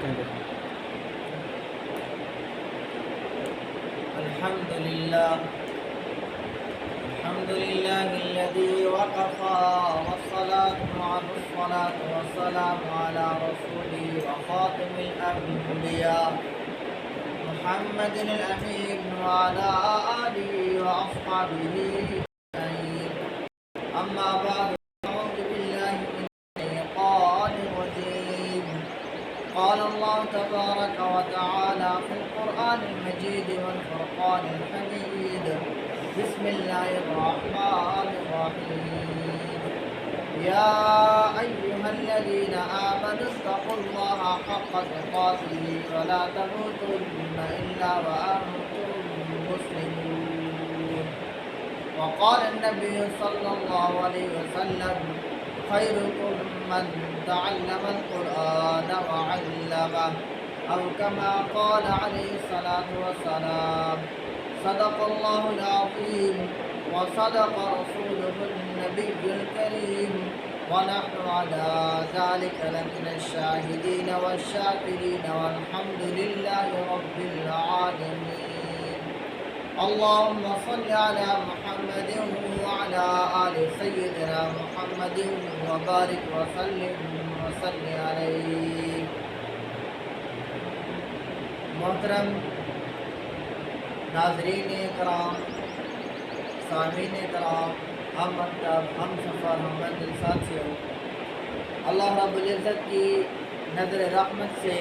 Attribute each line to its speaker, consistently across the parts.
Speaker 1: الحمد لله الذي وقفى والصلاة والسلام على رسوله وخاتم الأنبياء محمد الأمين وعلى آله وأصحابه أجمعين. أما بعد، أعوذ بالله من الشيطان الرجيم. قال الله تبارك وتعالى في القرآن المجيد والفرقان الحميد: بسم الله الرحمن الرحيم. يا أيها الذين آمنوا اتقوا الله حق تقاته ولا تموتن إلا وأنتم مسلمون. وقال النبي صلى الله عليه وسلم: خيركم من تعلم القرآن وعلمه، أو كما قال عليه الصلاة والسلام. صدق الله العظيم وصدق رسوله النبي الكريم، ونحن على ذلك لمن الشاهدين والشاكرين، والحمد لله رب العالمين. اللهم صل على محمد وعلى آل سيدنا محمد وبارك وسلم عليه. محترم ناظرین کرام، سامعین کرام، ہم مکتب، ہم سفر، ہم منزل ساتھیوں، اللہ رب العزت کی نظر رحمت سے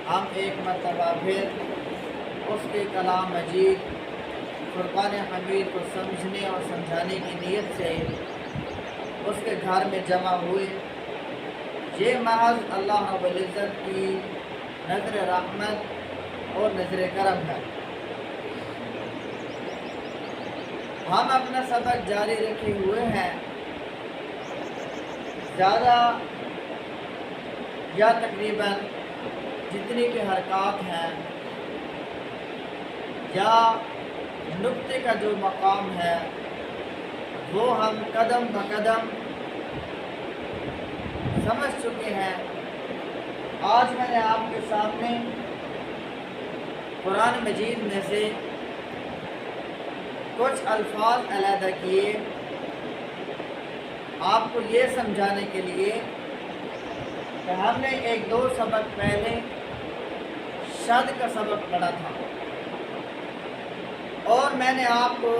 Speaker 1: ہم ایک مرتبہ پھر اس کے کلام مجید فرقان حمید کو سمجھنے اور سمجھانے کی نیت سے اس کے گھر میں جمع ہوئے. یہ محض اللہ رب العزت کی نظر رحمت اور نظر کرم ہے. ہم اپنا سبق جاری رکھے ہوئے ہیں. زیادہ یا تقریباً جتنی بھی حرکات ہیں یا نقطے کا جو مقام ہے وہ ہم قدم بقدم سمجھ چکے ہیں. آج میں نے آپ کے سامنے قرآن مجید میں سے کچھ الفاظ علیحدہ کیے آپ کو یہ سمجھانے کے لیے کہ ہم نے ایک دو سبق پہلے شد کا سبق پڑھا تھا، اور میں نے آپ کو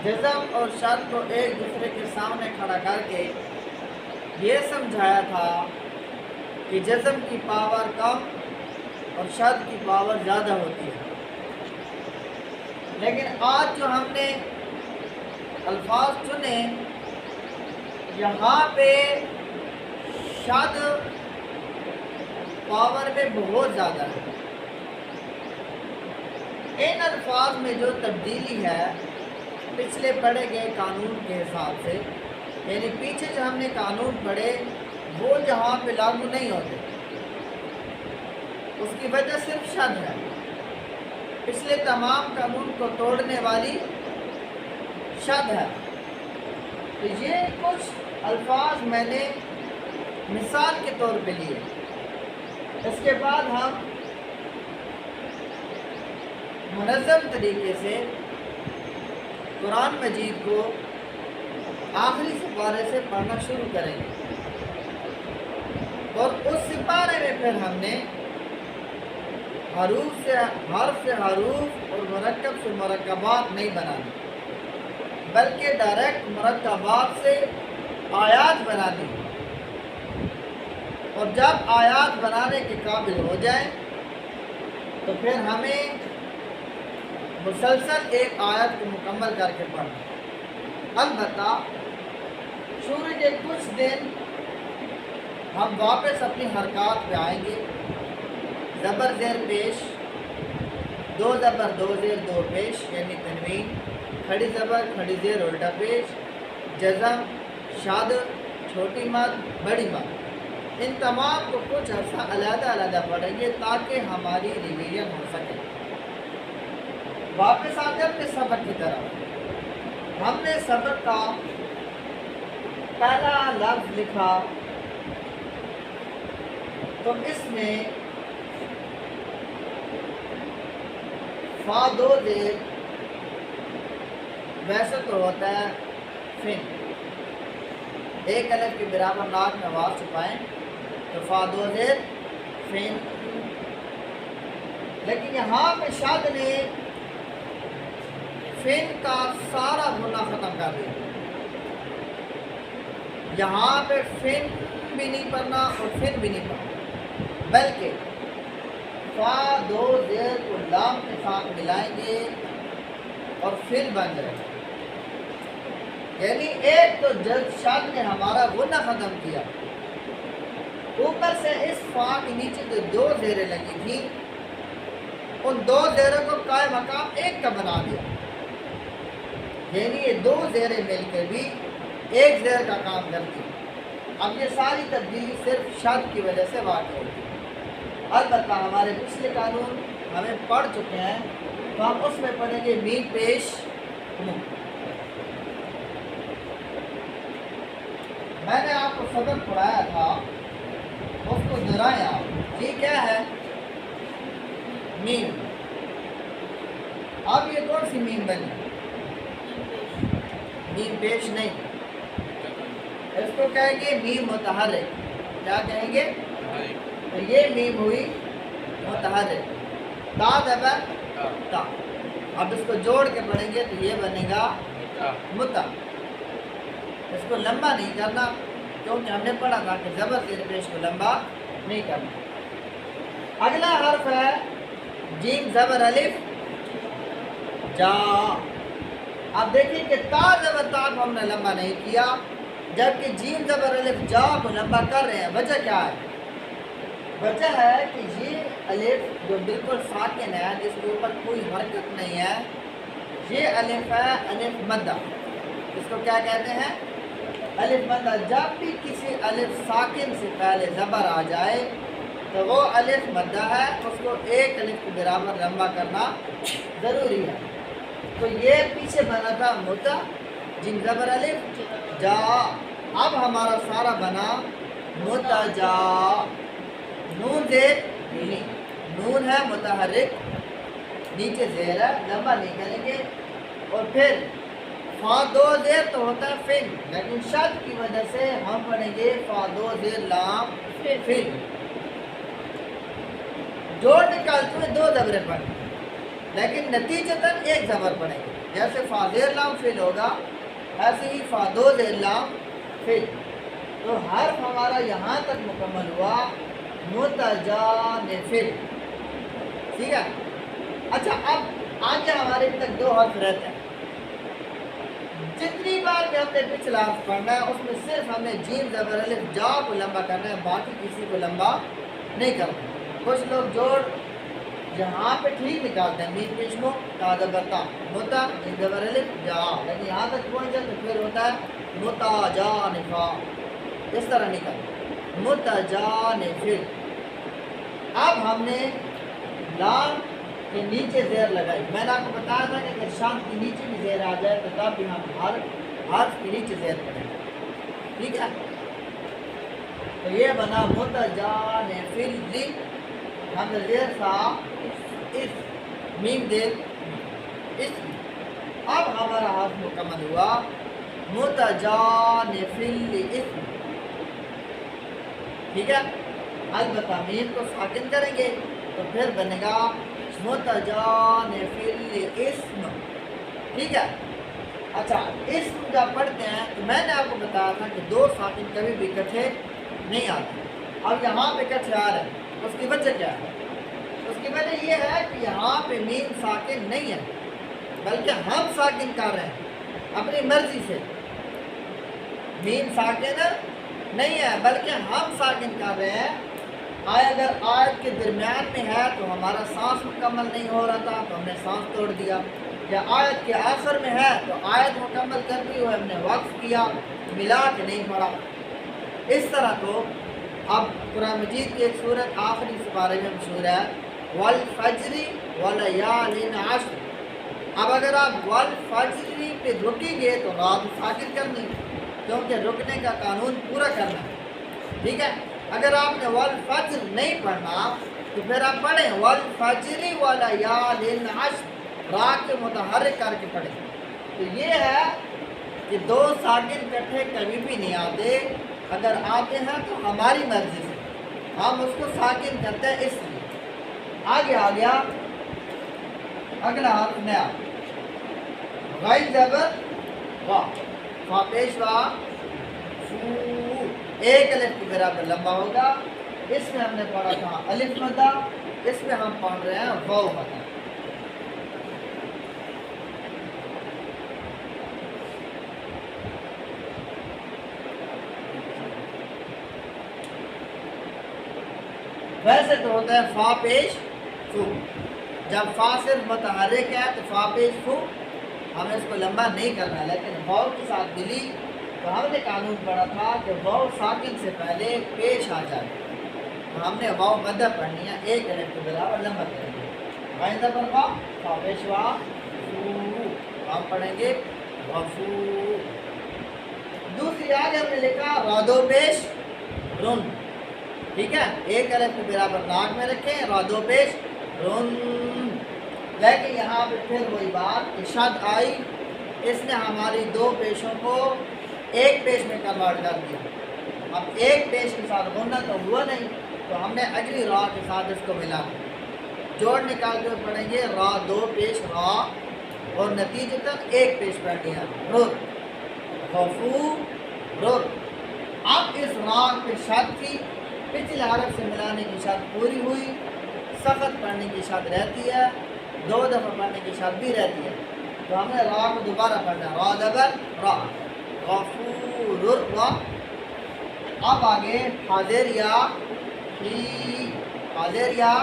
Speaker 1: جزم اور شد کو ایک دوسرے کے سامنے کھڑا کر کے یہ سمجھایا تھا کہ جزم کی پاور کم اور شد کی پاور زیادہ ہوتی ہے. لیکن آج جو ہم نے الفاظ چنے یہاں پہ شد پاور میں بہت زیادہ ہے. ان الفاظ میں جو تبدیلی ہے پچھلے پڑھے گئے قانون کے حساب سے، یعنی پیچھے جو ہم نے قانون پڑھے وہ جہاں پہ لاگو نہیں ہوتے، اس کی وجہ صرف شد ہے. پچھلے تمام قانون کو توڑنے والی شد ہے. تو یہ کچھ الفاظ میں نے مثال کے طور پہ لیے. اس کے بعد ہم منظم طریقے سے قرآن مجید کو آخری سپارے سے پڑھنا شروع کریں گے، اور اس سپارے میں پھر ہم نے حروف سے حروف اور مرکب سے مرکبات نہیں بنانی، بلکہ ڈائریکٹ مرکبات سے آیات بنانی. اور جب آیات بنانے کے قابل ہو جائیں تو پھر ہمیں مسلسل ایک آیت کو مکمل کر کے پڑھنا. البتہ شروع کے کچھ دن ہم واپس اپنی حرکات پہ آئیں گے. زبر زیر پیش، دو زبر دو زیر دو پیش یعنی تنوین، کھڑی زبر کھڑی زیر الٹا پیش، جزم، شاد، چھوٹی مد، بڑی مد، ان تمام کو کچھ عرصہ علیحدہ پڑھیں گے تاکہ ہماری ریویژن ہو سکے. واپس آتے اپنے سبق کی طرف. ہم نے سبق کا پہلا لفظ لکھا تو اس میں فا دو زیر ویسے تو ہوتا ہے فن، ایک الف کے برابر ناک میں آواز چھپائیں تو فا دو زیر فن، لیکن یہاں پہ شاد نے فن کا سارا گناہ ختم کر دیا، یہاں پہ فن بھی نہیں پڑھنا اور فن بھی نہیں پڑھنا، بلکہ فا دو زیر کو لام کے ساتھ ملائیں گے اور فن بن جائے گا، یعنی ایک تو جلد شاد نے ہمارا گناہ ختم کیا، اوپر سے اس فا کے نیچے جو دو زیریں لگی تھی ان دو زیروں کو قائم مقام ایک کا بنا دیا، یعنی یہ دو زیریں مل کے بھی ایک زیر کا کام کرتی ہیں۔ اب یہ ساری تبدیلی صرف شد کی وجہ سے واقع ہوتی ہے، البتہ ہمارے پچھلے قانون ہمیں پڑھ چکے ہیں تو ہم اس میں پڑھیں گے میم پیش نون۔ میں نے آپ کو سبق پڑھایا تھا، اس کو دہرایا، یہ کیا ہے؟ میم۔ اب یہ کون سی میم بنی؟ میم پیش نہیں، اس کو کہیں گے میم متحرک۔ کیا کہیں گے؟ تو یہ میم ہوئی متحرک، تا زبر تا، اب اس کو جوڑ کے پڑھیں گے تو یہ بنے گا متا، اس کو لمبا نہیں کرنا کیونکہ ہم نے پڑھا تھا کہ زبر زیر پیش کو لمبا نہیں کرنا۔ اگلا حرف ہے جیم زبر الف جا۔ اب دیکھیں کہ تا زبر تا کو ہم نے لمبا نہیں کیا، جبکہ جیم زبر الف جا کو لمبا کر رہے ہیں۔ وجہ کیا ہے؟ وجہ ہے کہ یہ الف جو بالکل ساکن ہے، جس کے اوپر کوئی حرکت نہیں ہے، یہ الف ہے الف مدہ، اس کو کیا کہتے ہیں؟ الف مدہ۔ جب بھی کسی الف ساکن سے پہلے زبر آ جائے تو وہ الف مدہ ہے، اس کو ایک الف کے برابر لمبا کرنا ضروری ہے۔ تو یہ پیچھے بنا تھا متا، جیم زبر الف جا، اب ہمارا سارا بنا متجا۔ نون زیر نون ہے متحرک، نیچے زیر ہے، لمبا نہیں کریں گے، اور پھر فا دو زیر تو ہوتا ہے فن، لیکن شد کی وجہ سے ہم پڑھیں گے فا دو زیر لام فن۔ جوڑ نکالتے ہوئے دو زبریں پڑھیں لیکن نتیجتاً ایک زبر پڑھیں گے، جیسے فا زیر لام فل ہوگا ایسے ہی فا دو زیر لام فل۔ تو حرف ہمارا یہاں تک مکمل ہوا متجانفل، ٹھیک ہے؟ اچھا، اب آگے ہمارے تک دو حرف رہتے ہیں، جتنی بار بھی ہم نے پچھلا حرف پڑھنا ہے اس میں صرف ہم نے جیم زبر الف جا کو لمبا کرنا ہے، باقی کسی کو لمبا نہیں کرنا۔ کچھ لوگ جوڑ یہاں پہ ٹھیک نکالتے ہیں، میم پیش مو تا زبر تا متا جیم زبر الف جا، لیکن یہاں تک پہنچ جائے تو پھر ہوتا ہے متجانفا، اس طرح نکل متجانفل۔ اب ہم نے لام کے نیچے زیر لگائی، میں نے آپ کو بتایا تھا کہ اگر شام کے نیچے بھی زیر آ جائے تو تب بھی ہم ہر حرف کے نیچے زیر کریں گے، ٹھیک ہے؟ تو یہ بنا متجانفل، ہم نے زیر تھا اس میم دیر اس، اب ہمارا حرف مکمل ہوا متجانفل اسم، ٹھیک ہے؟ البتہ میم کو ساکن کریں گے تو پھر بنے گا متجانفل اسم، ٹھیک ہے؟ اچھا، اسم جب پڑھتے ہیں تو میں نے آپ کو بتایا تھا کہ دو ساکن کبھی بھی اکٹھے نہیں آتے، اب یہاں پہ اکٹھے آ رہے ہیں، اس کی وجہ کیا ہے؟ اس کی وجہ یہ ہے کہ یہاں پہ میم ساکن نہیں ہے بلکہ ہم ساکن کر رہے ہیں اپنی مرضی سے، میم ساکن نہیں ہے بلکہ ہم ساکن کر رہے ہیں۔ اگر آیت کے درمیان میں ہے تو ہمارا سانس مکمل نہیں ہو رہا تھا تو ہم نے سانس توڑ دیا، یا آیت کے آخر میں ہے تو آیت مکمل کرتے ہوئے ہم نے وقف کیا، ملا کے نہیں پڑھا۔ اس طرح تو اب قرآن مجید کی ایک سورت آخری سپارے میں مشہور ہے والفجر ولیال عشر، اب اگر آپ والفجر پہ رکیں گے تو رات ساکن کرنی، کیونکہ رکنے کا قانون پورا کرنا ہے، ٹھیک ہے؟ اگر آپ نے والفجر نہیں پڑھنا تو پھر آپ پڑھیں والفجر ولیال عشر، را کے متحرک کر کے پڑھیں۔ تو یہ ہے کہ دو ساکن کٹھے کبھی بھی نہیں آتے، اگر آتے ہیں تو ہماری مرضی سے، ہم اس کو ساکن کرتے ہیں اس لیے۔ آگے آ گیا اگلا حرف نیا، غین زبر وا، فا پیش وا، فو، ایک الف کے برابر لمبا ہوگا۔ اس میں ہم نے پڑھا تھا الف مدہ، اس میں ہم پڑھ رہے ہیں واو مدہ۔ ویسے تو ہوتا ہے فا پیش فو، جب فا صرف متحرک ہے تو فا پیش فو، ہمیں اس کو لمبا نہیں کرنا، لیکن واو کے ساتھ ملی تو ہم نے قانون پڑھا تھا کہ واو ساکن سے پہلے پیش آ جائے، تو ہم نے واو مدہ پڑھنی ہے، ایک الف کے برابر لمبا کریں گے۔ غین زبر وا، فا پیش وا، فو، ہم پڑھیں گے وفو۔ دوسری آگے ہم نے لکھا را دو پیش رن، ٹھیک ہے، ایک الف کے برابر ناک میں رکھیں، را دو پیش رن، لیکن یہاں پہ پھر وہی بات کہ شد آئی، اس نے ہماری دو پیشوں کو ایک پیش میں کنورٹ کر دیا۔ اب ایک پیش کے ساتھ غنہ تو ہوا نہیں، تو ہم نے اگلی را کے ساتھ اس کو ملا جوڑ نکال کے پڑھیں گے را دو پیش را، اور نتیجتاً ایک پیش بیٹھ گیا رر، غفو رر۔ اب اس را کے شد کی پچھلے حرف سے ملانے کی شرط پوری ہوئی، سخت پڑھنے کی شرط رہتی ہے، دو دفعہ پڑھنے کی شرط بھی رہتی ہے، تو ہم نے را کو دوبارہ پڑھنا ہے، را زبر را، غفور را۔ اب آگے حاضر یا ہی، حاضر یا،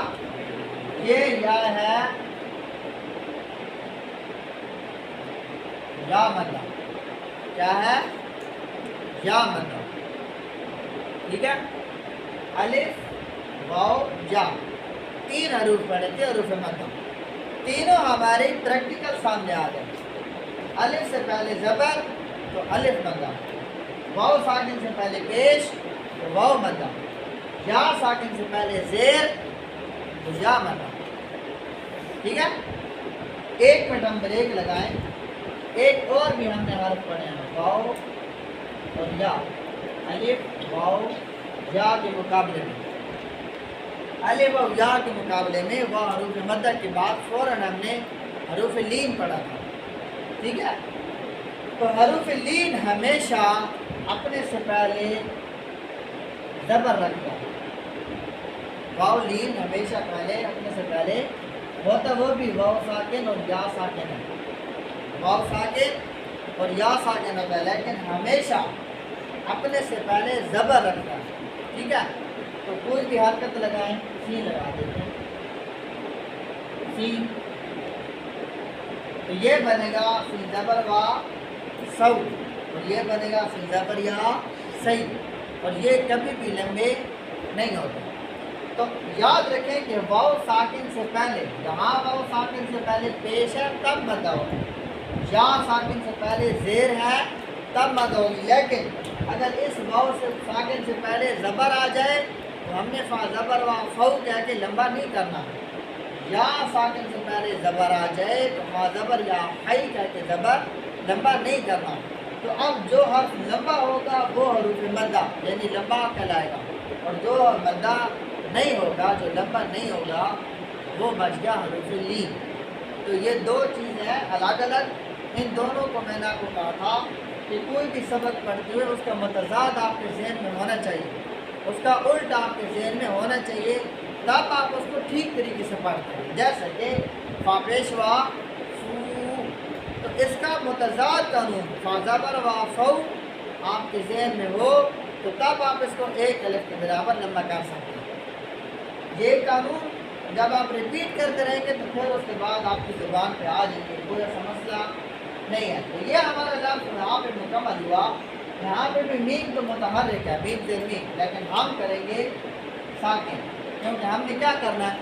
Speaker 1: یہ یا ہے یا مدہ، کیا ہے یا مدہ، ٹھیک ہے، الف واو یا، تین حروف پڑھے تھے حروف مدہ، تینوں ہمارے پریکٹیکل سامنے آ گئے۔ الف سے پہلے زبر تو الف مدہ، واو ساکن سے پہلے پیش تو واو مدہ، یا ساکن سے پہلے زیر تو یا مدہ، ٹھیک ہے۔ ایک منٹ ہم بریک لگائیں، ایک اور بھی ہم نے حرف پڑھے ہیں واو اور یا، الف واو یا کے مقابلے میں، الف و یا کے مقابلے میں وہ حروف مدہ کے بعد فوراً ہم نے حروف لین پڑھا تھا، ٹھیک ہے۔ تو حروف لین ہمیشہ اپنے سے پہلے زبر رکھتا ہے، واو لین ہمیشہ پہلے اپنے سے پہلے ہوتا، وہ بھی واو ساکن اور یا ساکن ہے، واو ساکن اور یا ساکن ہوتا ہے، لیکن ہمیشہ اپنے سے پہلے زبر رکھتا ہے، ٹھیک ہے۔ تو کوئی بھی حرکت لگائیں، سی لگا دیتے ہیں، سی، تو یہ بنے گا سی زبر وا سو، اور یہ بنے گا سی زبر یا سی، اور یہ کبھی بھی لمبے نہیں ہوتے۔ تو یاد رکھیں کہ واو ساکن سے پہلے، جہاں واو ساکن سے پہلے پیش ہے تب مدہ ہوگی، یا ساکن سے پہلے زیر ہے تب مدہ ہوگی، لیکن اگر اس واو سے ساکن سے پہلے زبر آ جائے تو ہم نے فا زبر وا فو کہہ کے لمبا نہیں کرنا، یا ساکن سے پہلے زبر آ جائے تو فا زبر یا حی کہہ کے زبر لمبا نہیں کرنا۔ تو اب جو حرف لمبا ہوگا وہ حروف مدہ یعنی لمبا کہلائے گا، اور جو مدہ نہیں ہوگا، جو لمبا نہیں ہوگا، وہ بچ گیا حروف لین۔ تو یہ دو چیزیں ہیں الگ الگ، ان دونوں کو میں نے آپ کو کہا تھا کہ کوئی بھی سبق پڑھتے ہوئے اس کا متضاد آپ کے ذہن میں ہونا چاہیے، اس کا الٹ آپ کے ذہن میں ہونا چاہیے، تب آپ اس کو ٹھیک طریقے سے پڑھتے ہیں۔ جیسے کہ فا پیش وا فو، تو اس کا متضاد قانون فا زبر وا فو آپ کے ذہن میں ہو تو تب آپ اس کو ایک الف کے برابر لمبا کر سکتے ہیں۔ یہ قانون جب آپ ریپیٹ کرتے رہیں گے تو پھر اس کے بعد آپ کی زبان پہ آ جائیں گے، کوئی ایسا مسئلہ نہیں ہے۔ تو یہ ہمارا لفظ یہاں پہ مکمل ہوا، یہاں پہ بھی میم تو متحرک ہے، میم زیر میم، لیکن ہم کریں گے ساکن، کیونکہ ہم نے کیا کرنا ہے،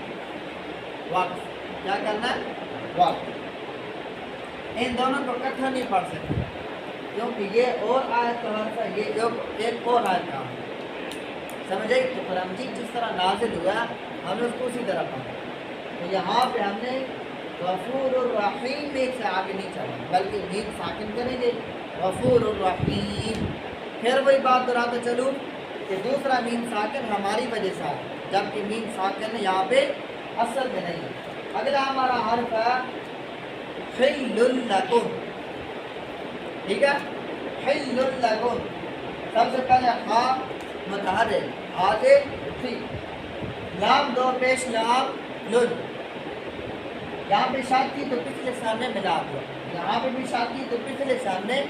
Speaker 1: وقف، کیا کرنا ہے، وقف۔ ان دونوں کو اکٹھا نہیں پڑھ سکتے کیونکہ یہ اور آیت کا حرف ہے، یہ ایک اور آیت کا حرف ہے۔ سمجھے؟ تو قرآن مجید جس طرح نازل ہوا ہم نے اس کو اسی طرح پڑھا. تو یہاں پہ ہم نے غفور الرحیم میں سے آگے نہیں چڑھا بلکہ میم ساکن کریں گے غفور الرحیم. پھر وہی بات دہراتا چلوں کہ دوسرا میم ساکن ہماری وجہ سے ہے جبکہ میم ساکن یہاں پہ اصل میں نہیں ہے. اگلا ہمارا حرف ہے حل لکم. ٹھیک ہے، حل لکم. سب سے پہلے ہا متحرک آگے تھی، لام دو پیش لام لن. یہاں پہ شاد کی تو پچھلے سامنے ملا دیا، یہاں پہ بھی شاد کی تو پچھلے سامنے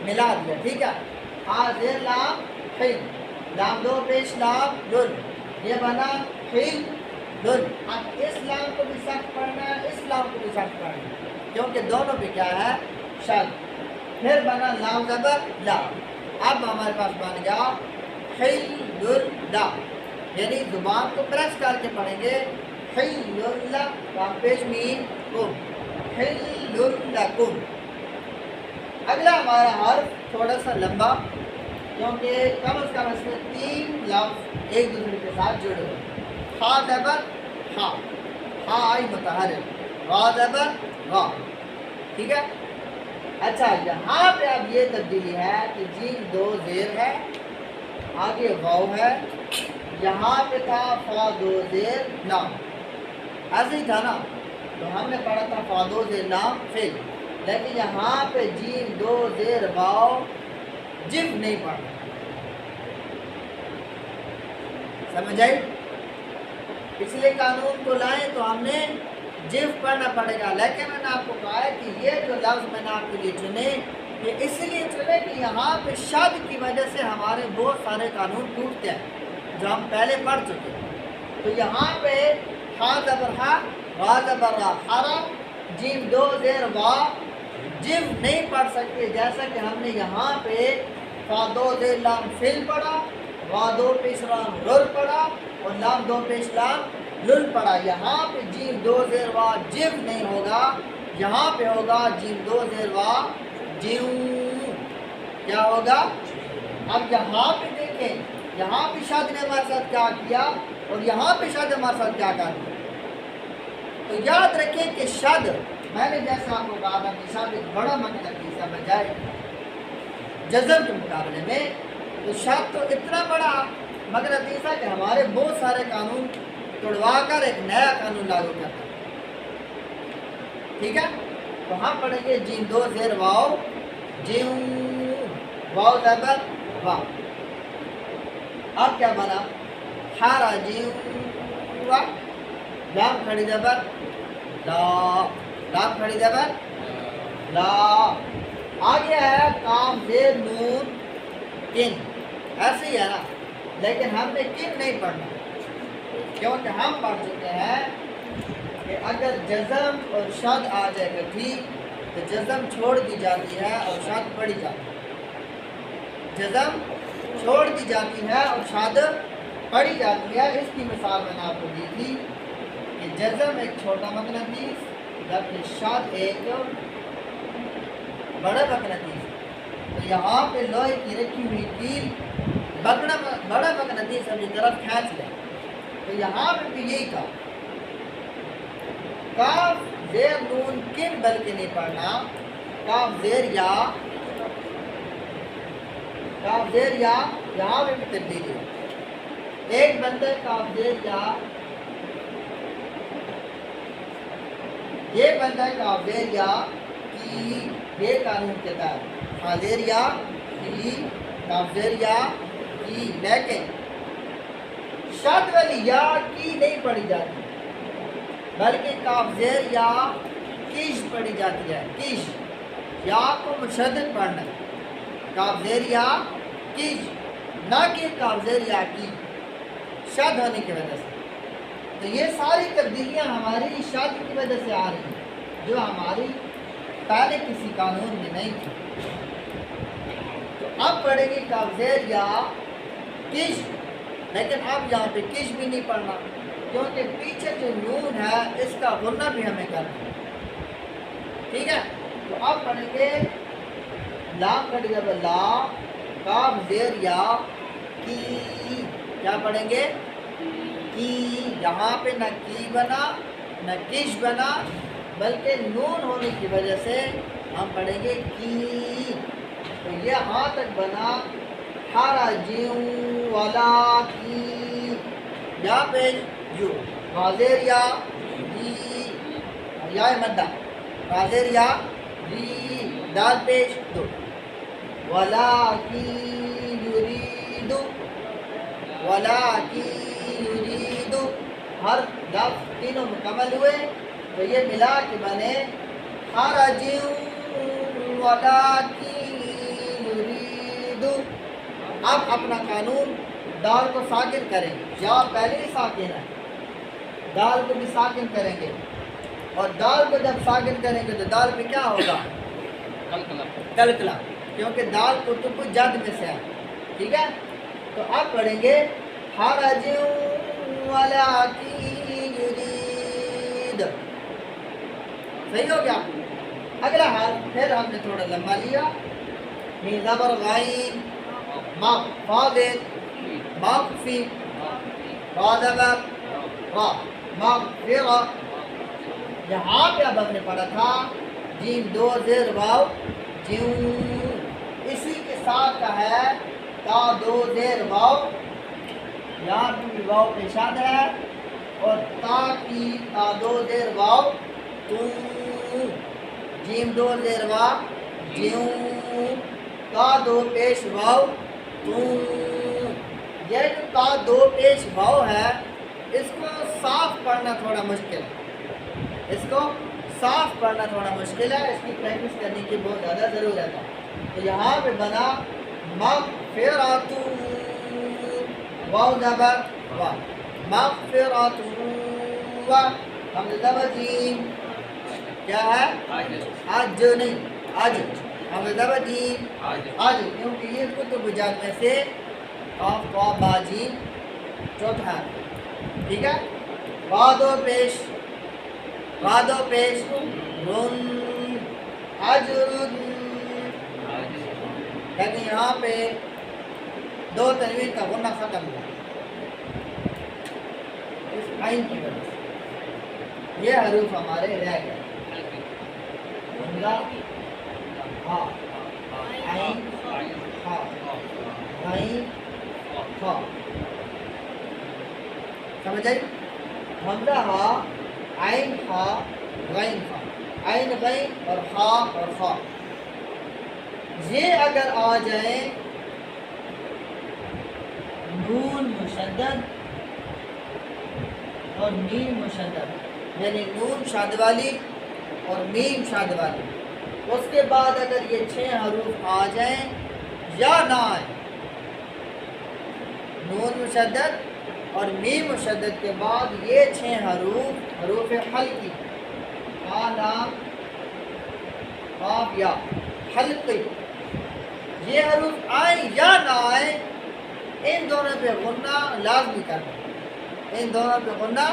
Speaker 1: ملا دیا. ٹھیک ہے، حاضر لام حل، لام دو پیش لام لن، یہ بنا حل لن. اب اس لام کو بھی سخت پڑھنا ہے، اس لام کو بھی سخت پڑھنا ہے کیونکہ دونوں پہ کیا ہے شاد. پھر بنا لام زبر لا. اب ہمارے پاس بن گیا حل لا، یعنی زبان کو پریس کر کے پڑھیں گے حل لا پیش مین کم، حل لکم. اگلا ہمارا حرف تھوڑا سا لمبا کیونکہ کم از کم اس میں 3 لفظ ایک دوسرے کے ساتھ جڑے ہوئے. ہا زبر ہا، ہا آئی متحرک، غا زبر غا. ٹھیک ہے. اچھا یہاں پہ اب یہ تبدیلی ہے کہ جیم دو زیر ہے، آگے واو ہے، یہاں پہ تھا فا دو زیر لام. ایسے ہی تھا نا، تو ہم نے پڑھا تھا فا دو زیر لام فعل، لیکن یہاں پہ جیم دو زیر واو جم نہیں پڑھنا. سمجھ آئی؟ پچھلے قانون کو لائیں تو ہم نے جف پڑھنا پڑے گا، لیکن میں نے آپ کو کہا ہے کہ یہ جو لفظ میں نے آپ کے لیے چنے یہ اس لیے چنے کہ یہاں پہ شد کی وجہ سے ہمارے بہت سارے قانون ٹوٹتے ہیں جو ہم پہلے پڑھ چکے ہیں. تو یہاں پہ ہا زبر ہا، وا زبر را، ہرا جیم دو زیر وا جف نہیں پڑھ سکتے، جیسا کہ ہم نے یہاں پہ فا دو زیر لام فل پڑھا، وا دو پیش لام رل پڑھا اور لام دو پیش لام لل پڑھا. یہاں پہ جیم دو زیر وا جف نہیں ہوگا، یہاں پہ ہوگا جیم دو زیر وا جیو. کیا ہوگا؟ اب یہاں پہ دیکھیں، یہاں پہ شاد نے ہمارے ساتھ کیا کیا اور یہاں پہ شاد ہمارے ساتھ کیا کیا. تو یاد رکھیں کہ شد میں نے جیسا آپ کو کہا تھا کہ شد ایک بڑا مقصد بجائے جزم کے مقابلے میں، تو شد تو اتنا بڑا مگر نتیجہ کہ ہمارے بہت سارے قانون توڑوا کر ایک نیا قانون لاگو کرتا ہے. ٹھیک ہے، تو ہم پڑھیں گے جیم دو زیر واو جیو، واو زبر وا. اب کیا بنا؟ ہارا جیو وا، لام کھڑی زبر لا، لام کھڑی زبر لا. آگے ہے کام زیر نون کن، ایسے ہی ہے نا، لیکن ہم نے کن نہیں پڑھنا کیونکہ ہم پڑھ چکے ہیں کہ اگر جزم اور شد آ جائے گا ٹھیک تو جزم چھوڑ دی جاتی ہے اور شد پڑھی جاتی ہے. جزم چھوڑ دی جاتی ہے اور شد پڑھی جاتی ہے. اس کی مثال میں نے آپ کو دی تھی کہ جزم ایک چھوٹا مقناطیس جبکہ شد ایک بڑا مقناطیس. تو یہاں پہ لوہے کی رکھی ہوئی کیل بڑا مقناطیس اپنی طرف کھینچ لے. تو یہاں پہ بھی یہی کہا کاف زیر نون کن بلکہ نہیں پڑھنا، کاف زیر یا، کاف زیر یا یہاں پہ بھی تبدیلی ہے. ایک بندہ کاف زیر یا، یہ بندہ کاف زیر یا کی، یہ قانون کے تحت حاضر یا کی، کاف زیر یا کی. لیکن شد والی یا کی نہیں پڑھی جاتی بلکہ کاف زیر یا کیش پڑھی جاتی ہے. کیش یا کو مشدد پڑھنا ہے، کاف زیر یا کیش، نہ کہ کاف زیر یا کی شد ہونے کی وجہ سے. تو یہ ساری تبدیلیاں ہماری شد کی وجہ سے آ رہی ہیں جو ہماری پہلے کسی قانون میں نہیں تھی. تو اب پڑھیں گے کاف زیر یا کیش، لیکن اب یہاں پہ کش بھی نہیں پڑھنا کیونکہ پیچھے جو نون ہے اس کا غنہ بھی ہمیں کرنا ہے. ٹھیک ہے، تو اب پڑھیں گے لام کھڑی زبر لا، کاف زیر یا کی، کیا پڑھیں گے؟ کی. یہاں پہ نہ کی بنا نہ کش بنا، بلکہ نون ہونے کی وجہ سے ہم پڑھیں گے کی. تو یہ ہاں تک بنا حرجوں ولا کی. یا پیش یو حاضر یا ری، یا مدہ حاضر یا ری، دال پیش دو. ولا کی یرید، ولا کی یرید، ہر لفظ تینوں مکمل ہوئے تو یہ ملا کے بنے حرجوں ولا کی یرید. اب اپنا قانون دال کو ساکن کریں، یا پہلے ہی ساکن ہے، دال کو بھی ساکن کریں گے، اور دال کو جب ساکن کریں گے تو دال پہ کیا ہوگا؟ کلکلا، کیونکہ دال قطب جد میں سے ہے. ٹھیک ہے، تو اب پڑھیں گے حرجوں ولا کی یرید. صحیح ہو گیا؟ اگلا حال پھر ہم نے تھوڑا لمبا لیا. میم زبر غین فاضل مخفی را زبر را مغفرہ. یہاں پہ اب ہم نے پڑھا تھا جیم دو زیر واو جیوں، اسی کے ساتھ کا ہے تا دو زیر واو، یہاں بھی واو پیشاد ہے، اور تا کی تا دو زیر واو تو، جیم دو زیر واو جیوں، تا دو پیش واو تو. یہ جو تا دو پیش واو ہے اس کو صاف پڑھنا تھوڑا مشکل ہے، اس کو صاف پڑھنا تھوڑا مشکل ہے، اس کی پریکٹس کرنے کی بہت زیادہ ضرورت ہے. تو یہاں پہ بنا مغفرۃ واو زبر وا، مغفرۃ و، ہم زبر جیم کیا ہے؟ آج نہیں، آج ہم زبر جیم آج، کیونکہ یہ کتب جات میں سے قاف قاف با جیم چوتھا ہے. ٹھیک ہے، وادو پیش رن اجرن، لیکن یہاں پہ دو تنوین کا غنہ ختم ہوا اس عین کی وجہ سے، یہ حروف ہمارے رہ گئے. حمزہ ہاں، عین ہاں، غین ہاں، سمجھ آئی؟ حمزہ ہاں، عین ہاں، غین ہاں، عین غین اور ہاں اور خا. یہ اگر آ جائیں نون مشدد اور میم مشدد، یعنی نون شاد والی اور میم شاد والی، اس کے بعد اگر یہ 6 حروف آ جائیں یا نہ آئیں، نون مشدد اور میم مشدد کے بعد یہ 6 حروف حلقی، ہا لام قاف یا حلقی، یہ حروف آئیں یا نہ آئیں، ان دونوں پہ غنہ لازمی کرنا، ان دونوں پہ غنہ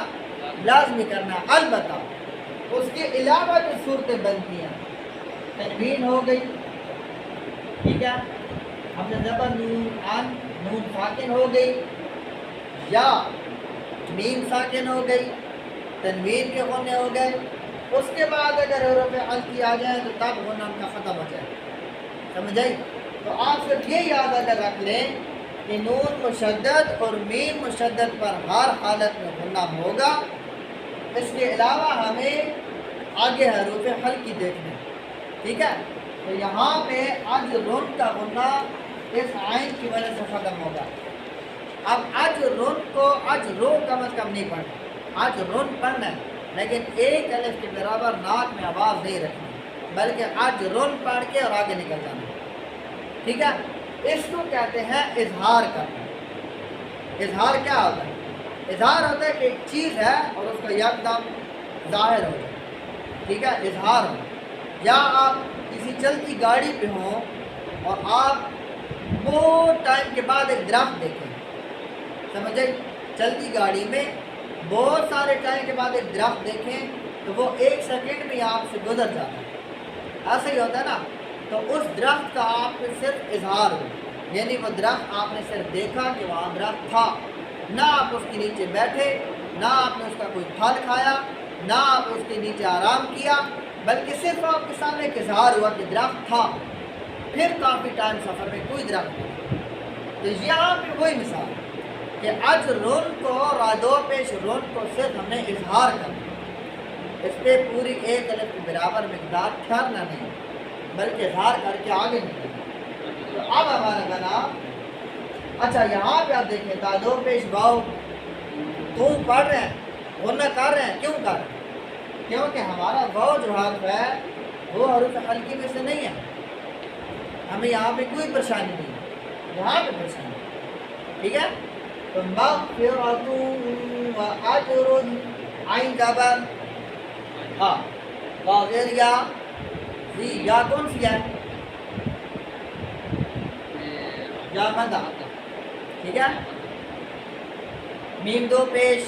Speaker 1: لازمی کرنا. البتہ اس کے علاوہ جو صورتیں بنتی ہیں، تنوین ہو گئی، ٹھیک ہے، ہم نے زبر نون ان، نون ساکن ہو گئی، یا میم ساکن ہو گئی، تنوین کے غنے ہو گئے، اس کے بعد اگر حروف حلقی آ جائیں تو تب غنہ ان کا ختم ہو جائے. سمجھ آئی؟ تو آپ صرف یہ یاد اگر رکھ لیں کہ نون مشدد اور میم مشدد پر ہر حالت میں غنہ ہوگا. اس کے علاوہ ہمیں آگے حروف حلقی دیکھنے، ٹھیک ہے. تو یہاں پہ اج رن کا غنہ اس عین کی وجہ سے ختم ہوگا. اب اج رن کو اج رو کم از کم نہیں پڑھنا، اج رن پڑھنا ہے، لیکن ایک الف کے برابر ناک میں آواز نہیں رکھنی، بلکہ اج رن پڑھ کے اور آگے نکل جانا. ٹھیک ہے، اس کو کہتے ہیں اظہار کرنا. اظہار کیا ہوتا ہے؟ اظہار ہوتا ہے کہ ایک چیز ہے اور اس کا یکدم ظاہر ہو جائے. ٹھیک ہے، اظہار ہو. یا آپ کسی چلتی گاڑی پہ ہوں اور آپ بہت ٹائم کے بعد ایک درخت دیکھیں، سمجھے، چلتی گاڑی میں بہت سارے ٹائم کے بعد ایک درخت دیکھیں تو وہ 1 سیکنڈ میں آپ سے گزر جاتا ہے، ایسا ہی ہوتا ہے نا. تو اس درخت کا آپ کو صرف اظہار ہو، یعنی وہ درخت آپ نے صرف دیکھا کہ وہاں درخت تھا، نہ آپ اس کے نیچے بیٹھے، نہ آپ نے اس کا کوئی پھل کھایا، نہ آپ اس کے نیچے آرام کیا، بلکہ صرف آپ کے سامنے ایک اظہار ہوا کہ درخت تھا، پھر کافی ٹائم سفر میں کوئی درخت نہیں۔ تو یہاں پہ وہی مثال کہ اج رون کو رادو پیش رون کو صرف ہم نے اظہار کرنا، اس پہ پوری ایک الف کے برابر مقدار ٹھہرنا نہیں، بلکہ اظہار کر کے آگے نکلنا۔ تو اب ہمارا بنا، اچھا یہاں پہ آپ دیکھیں دادو پیش واؤ تم پڑھ رہے ہیں، غنہ کر رہے ہیں، کیوں کر رہے ہیں؟ کیونکہ ہمارا واؤ جو حرف ہے وہ حروف حلقی میں سے نہیں ہے، ہمیں یہاں پہ کوئی پریشانی نہیں ہے، یہاں پہ پریشانی ہے، ٹھیک ہے؟ تو مغفرۃ و اجر، عین زبر، ہاں واضح یا جی، یا کون سی ہے؟ یا مدہ، ٹھیک ہے؟ میم دو پیش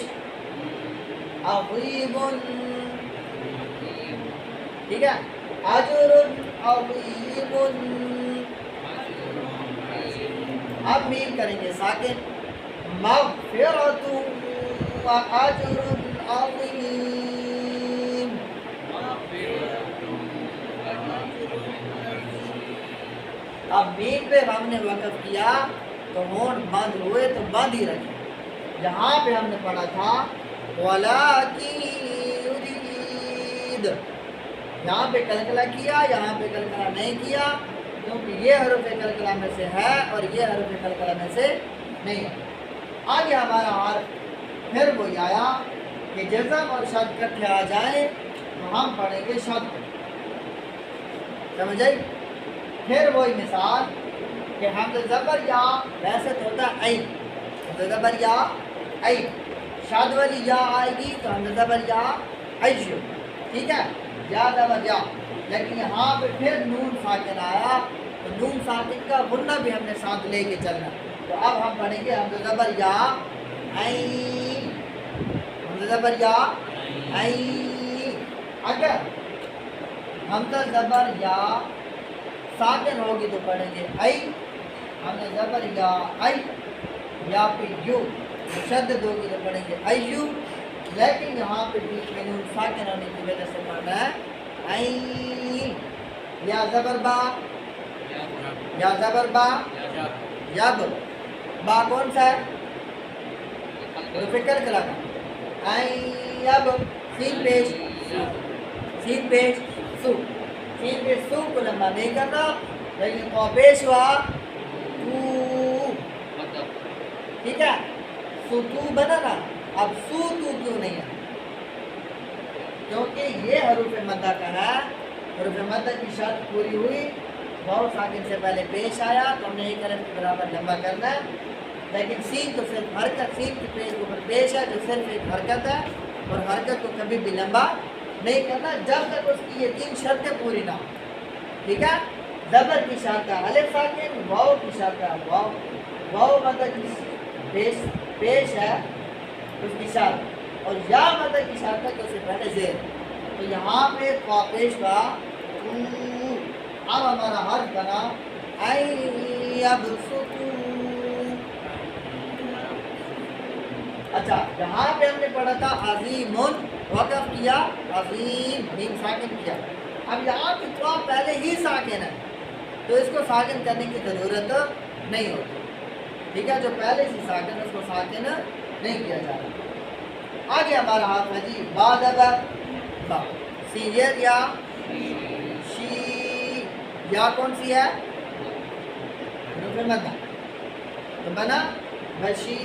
Speaker 1: عظیم، ٹھیک ہے؟ اجر عظیم، اب میم کریں گے ساکن، مغفرۃ و اجر عظیم، اب میم پہ ہم نے وقف کیا تو ہون بند ہوئے تو بند ہی رکھیں۔ جہاں پہ ہم نے پڑھا تھا وَلَٰكِن يُرِيدُ، یہاں پہ کلکلہ کیا، یہاں پہ کلکلہ نہیں کیا، کیونکہ یہ حروف کلکلہ میں سے ہے اور یہ حروف کلکلہ میں سے نہیں ہے۔ آگے ہمارا حرف پھر وہی آیا کہ جزم اور شد اکٹھے آ جائیں تو ہم پڑھیں گے شد، سمجھ آئی؟ پھر وہی مثال کہ حمزہ زبر یا ویسے تو ہوتا ہے عین، حمزہ زبر یا عین، شاد والی یا آئے گی تو حمزہ زبر یا عیشو، ٹھیک ہے؟ یا زبر یا، لیکن یہاں پہ پھر نون ساکن آیا تو نون ساکن کا غنہ بھی ہم نے ساتھ لے کے چلنا، تو اب ہم پڑھیں گے حمزہ زبر یا عین، حمزہ زبر یا عین۔ اگر حمزہ زبر یا ساکن ہوگی تو پڑھیں گے ای، حمزہ زبر یا ای، یا پھر یو مشدد ہوگی تو پڑھیں گے ایو، لیکن یہاں پہ بیچ میں نون ساکن ہونے کی وجہ سے پڑھنا ہے ای۔ یا زبر با، یا زبر با، یب، با کون سا ہے؟ فکر کلا کا ای یب، سین پیش، سین پیش سو، سین پیش سو کو لمبا نہیں کرنا، لیکن تو پیش ہوا تو، ٹھیک ہے؟ سو تو بنا نا، اب سو تو کیوں نہیں ہے؟ کیونکہ یہ حروف مدہ کا ہے، حروف مدہ کی شرط پوری ہوئی، واو ساکن سے پہلے پیش آیا تو ہم نے ایک الف کے برابر لمبا کرنا ہے، لیکن سین تو صرف حرکت، سین کی پیش اوپر پیش ہے جو صرف ایک حرکت ہے، اور حرکت کو کبھی بھی لمبا نہیں کرنا جب تک اس کی یہ تین شرطیں پوری نہ ہو، ٹھیک ہے؟ زبر کی شرط ہے الف ساکن، واو کی شرط ہے واو، واو مدہ کی پیش ہے اس کی شرط، اور یا مدہ کی شرط ہے کہ اس سے پہلے زیر، تو یہاں پہ قا پیش کا اب ہمارا حرف بنا ایبسطو۔ اچھا یہاں پہ ہم نے پڑھا تھا عظیم، وقف کیا عظیم، میم ساکن کیا، اب یہاں پہ تو پہلے ہی ساکن ہے تو اس کو ساکن کرنے کی ضرورت نہیں ہوتی، ٹھیک ہے؟ جو پہلے سے ساکن ہے اس کو ساکن نہیں کیا جا رہا۔ آگے ہمارا حرف ہے جی با زبر با، سیریت یا شی، یا کون سی ہے؟ حروف مدہ، تو بنا بشی،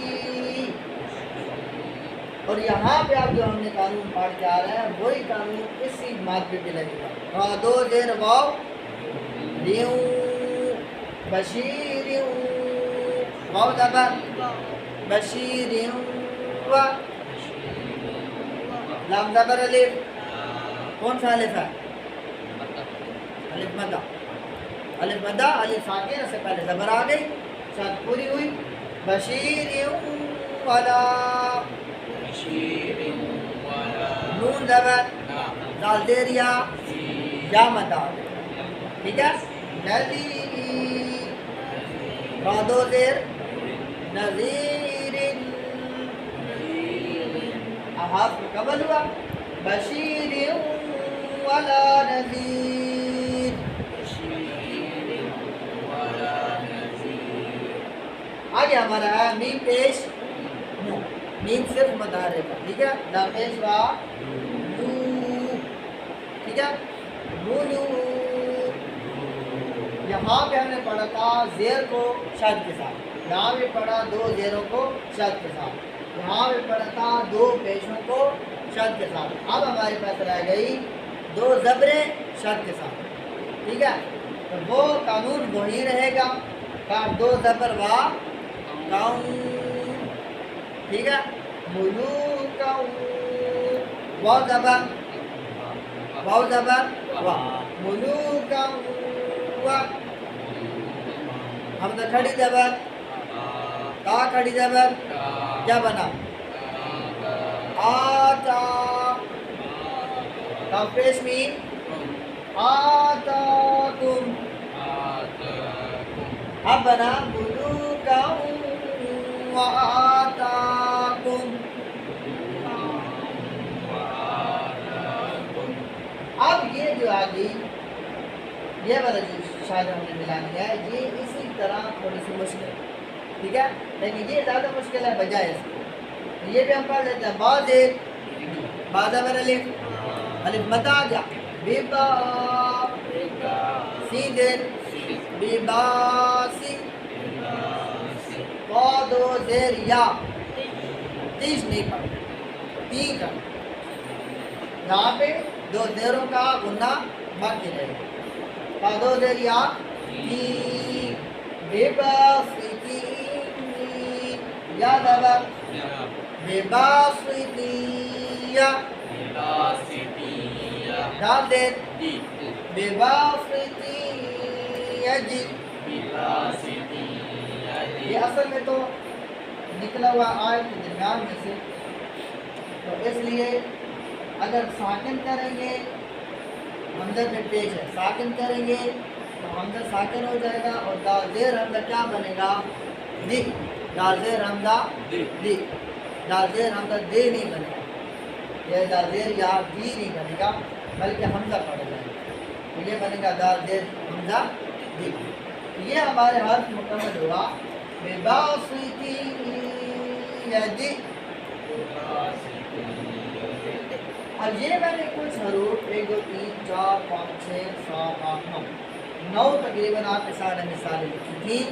Speaker 1: اور یہاں پہ آپ جو ہم نے قانون پڑھ کے آ رہا ہے وہی قانون اسی ماد پہ بھی لگے گا، را دو زیر واو لیوں بشیریوں، واو زبر بشیریوں، لام زبر الف، کون سا الف ہے؟ الف مدہ، الف مدہ، الف ساکن اس سے پہلے زبر آ گئی، شرط پوری ہوئی، بشیریوں والا، نون زبر دال زیر یا مدہ، ٹھیک ہے؟ نذیر، را دو زیر نذیر، حرف مکمل ہوا. بشیر ولا نذیر. آگے ہمارا ہے میم پیش مو. میم صرف متحرک ہے. ٹھیک ہے. لام پیش وا لو. ٹھیک ہے. بولو. یہاں پہ ہم نے پڑھا تھا زیر کو شد کے ساتھ. یہاں بھی پڑھا دو زیروں کو شد کے ساتھ. یہاں بھی پڑھا تھا دو پیشوں کو شد کے ساتھ. اب ہمارے پاس رہ گئی دو زبریں شد کے ساتھ. ٹھیک ہے. تو وہ قانون وہی رہے گا کہ دو زبر وا کاؤں. ٹھیک ہے. ملو کاؤں. واو زبر واو زبر وا. ملو کاؤں. حمزہ کھڑی زبر تا کھڑی زبر کیا بنا آتا. کم پیش میم آتاکم. اب بنا ملوکا و آتاکم. اب یہ جو آگئی یہ والا جو شاید ہم نے ملانی ہے یہ اسی طرح تھوڑی سی مشکل. ٹھیک ہے. لیکن یہ زیادہ مشکل ہے بجائے اس کے. یہ بھی ہم پڑھ لیتے ہیں. با زیر با زبر الف. الف مد آ گیا. بی با سی دیر بی با سی. با دو زیر یا. تیش نہیں پڑھ تی کا. یہاں پہ دو زیروں کا غنہ باقی رہے گا. با دو زیر یا تی. بی با سی تی یا زبر بی با سی تی یا. دال دیر بی با سی تی یا جی. یہ اصل میں تو نکلا ہوا آیت کے درمیان میں سے. تو اس لیے اگر ساکن کریں گے حمزہ پہ پیش ہے ساکن کریں گے تو حمزہ ساکن ہو جائے گا اور دال زیر حمزہ کیا بنے گا دی. دال زیر حمزہ دی. دال زیر حمزہ دے نہیں بنے گا. یہ دال زیر یا دی نہیں بنے گا بلکہ حمزہ پڑ جائے گا. تو یہ بنے گا دال زیر حمزہ دی. یہ ہمارے حرف مکمل ہوا. بے باسطی یدی. اب یہ میں نے کچھ حروف 1 2 3 4 5 6 7 8 9 تقریباً آپ کے سارے مثالیں لکھی تھیں.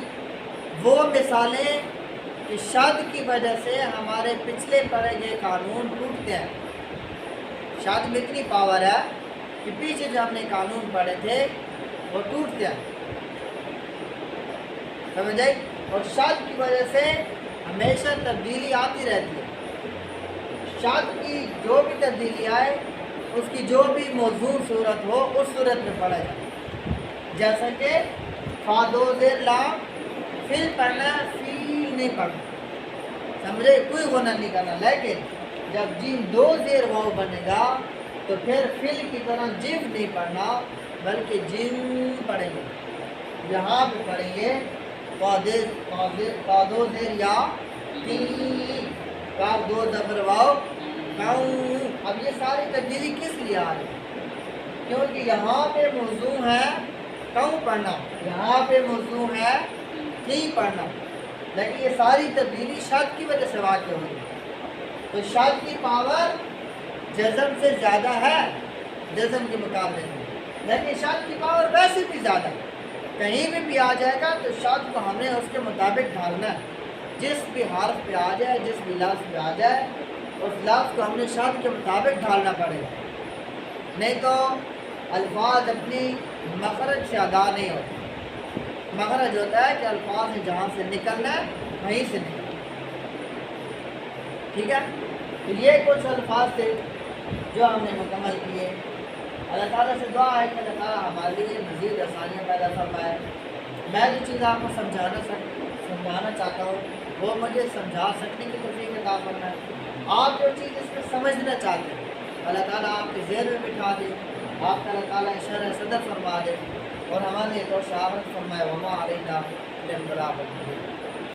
Speaker 1: وہ مثالیں کہ شد کی وجہ سے ہمارے پچھلے پڑھے گئے قانون ٹوٹتے ہیں. شد میں اتنی پاور ہے کہ پیچھے جو ہم نے قانون پڑھے تھے وہ ٹوٹتے ہیں. سمجھ آئی. اور شد کی وجہ سے ہمیشہ تبدیلی آتی رہتی ہے. شد کی جو بھی تبدیلی آئے اس کی جو بھی موضوع صورت ہو اس صورت میں پڑھا جائے. جیسا کہ فا دو زیر لام فل پڑھنا فیل نہیں پڑھنا. سمجھے. کوئی غنہ نہیں کرنا. لیکن جب جیم دو زیر واو بنے گا تو پھر فل کی طرح جم نہیں پڑھنا بلکہ جم پڑھیں گے. یہاں پہ پڑھیں گے فا دو زیر یا تی. کاف دو زبر واو کاؤں. اب یہ ساری تبدیلی کس لیے آ رہی ہے؟ کیونکہ یہاں پہ موضوع ہے کاؤں پڑھنا. یہاں پہ موضوع ہے تی پڑھنا. لیکن یہ ساری تبدیلی شد کی وجہ سے واقع ہوئی. تو شد کی پاور جزم سے زیادہ ہے جزم کے مقابلے میں. لیکن شد کی پاور ویسے بھی زیادہ ہے. کہیں بھی آ جائے گا تو شد کو ہم نے اس کے مطابق ڈھالنا ہے. جس بھی حرف پہ آ جائے جس بھی لفظ پہ آ جائے اس لفظ کو ہم نے شد کے مطابق ڈھالنا پڑے گا. نہیں تو الفاظ اپنی مخرج سے ادا نہیں ہوتے. مخرج ہوتا ہے کہ الفاظ نے جہاں سے نکلنا ہے وہیں سے نکلنا. ٹھیک ہے. تو یہ کچھ الفاظ تھے جو ہم نے مکمل کیے. اللہ تعالیٰ سے دعا ہے کہ اللہ تعالیٰ ہمارے لیے مزید آسانیاں پیدا فرمائے. میں جو چیز آپ کو سمجھانا چاہتا ہوں وہ مجھے سمجھا سکنے کی توفیق عطا فرمائے. آپ جو چیز اس میں سمجھنا چاہتے ہیں اللہ تعالیٰ آپ کے ذہن میں بٹھا دے. آپ کا اللہ تعالیٰ شرح صدر فرما دے اور ہمارے تو شہادت فرمائے. وما علینا الا البلاغ المبین.